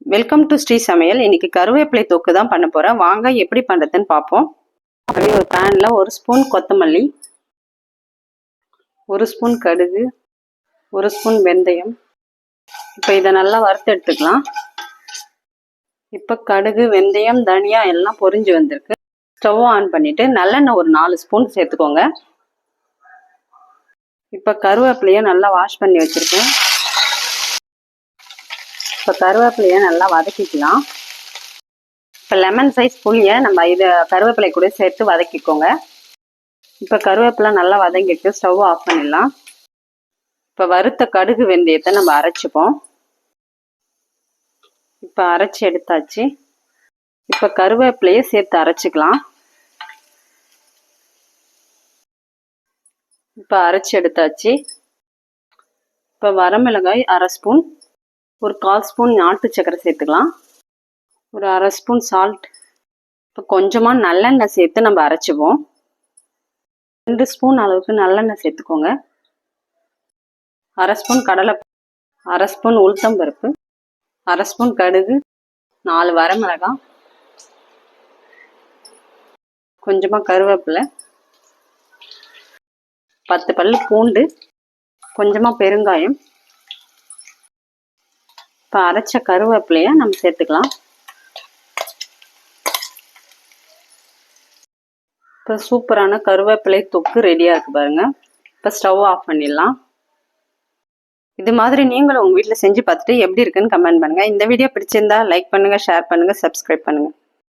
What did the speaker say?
Welcome to Sri சமையல். இன்னைக்கு கருவேப்பிலை தொக்கு தான் பண்ண போறேன். வாங்க எப்படி பண்றதுன்னு பார்ப்போம். அப்படியே ஒரு பேன்ல 1 ஸ்பூன் கொத்தமல்லி, 1 ஸ்பூன் கடுகு, 1 ஸ்பூன் வெந்தயம். இப்போ இதை நல்லா வறுத்து எடுத்துக்கலாம். இப்போ கடுகு, வெந்தயம், தனியா எல்லாம் பொரிஞ்சு வந்திருக்கு. ஸ்டவ் ஆன் பண்ணிட்டு நல்லெண்ணெய் ஒரு 4 ஸ்பூன் சேர்த்துக்கோங்க. இப்போ கருவேப்பிலையை நல்லா வாஷ் பண்ணி வச்சிருக்கேன். இப்போ கருவேப்பிலையை நல்லா வதக்கிக்கலாம். இப்போ லெமன் சைஸ் புளியை நம்ம இதை கருவேப்பிலை கூட சேர்த்து வதக்கிக்கோங்க. இப்போ கருவேப்பிலை நல்லா வதங்கிட்டு ஸ்டவ் ஆஃப் பண்ணிடலாம். இப்போ வறுத்த கடுகு வெந்தயத்தை நம்ம அரைச்சிப்போம். இப்போ அரைச்சி எடுத்தாச்சு. இப்போ கருவேப்பிலையை சேர்த்து அரைச்சிக்கலாம். இப்போ அரைச்சி எடுத்தாச்சு. இப்போ வரமிளகாய் 1/2 ஸ்பூன், ஒரு 1/4 ஸ்பூன் நாட்டு சக்கரை சேர்த்துக்கலாம், ஒரு 1/2 ஸ்பூன் சால்ட். இப்போ கொஞ்சமாக நல்லெண்ணெய் சேர்த்து நம்ம அரைச்சிப்போம். 2 ஸ்பூன் அளவுக்கு நல்லெண்ணெய் சேர்த்துக்கோங்க. 1/2 ஸ்பூன் கடலை, 1/2 ஸ்பூன் உளுத்தம்பருப்பு, 1/2 ஸ்பூன் கடுகு, 4 வரமிளகாய், கொஞ்சமாக கருவேப்பிலை, 10 பல்லு பூண்டு, கொஞ்சமாக பெருங்காயம். இப்போ அரைச்ச கருவேப்பிலையை நம்ம சேர்த்துக்கலாம். இப்போ சூப்பரான கருவேப்பிலை தொக்கு ரெடியாக இருக்குது பாருங்க. இப்போ ஸ்டவ் ஆஃப் பண்ணிடலாம். இது மாதிரி நீங்களும் உங்கள் வீட்டில் செஞ்சு பார்த்துட்டு எப்படி இருக்குன்னு கமெண்ட் பண்ணுங்கள். இந்த வீடியோ பிடிச்சிருந்தா லைக் பண்ணுங்கள், ஷேர் பண்ணுங்கள், சப்ஸ்கிரைப் பண்ணுங்கள்.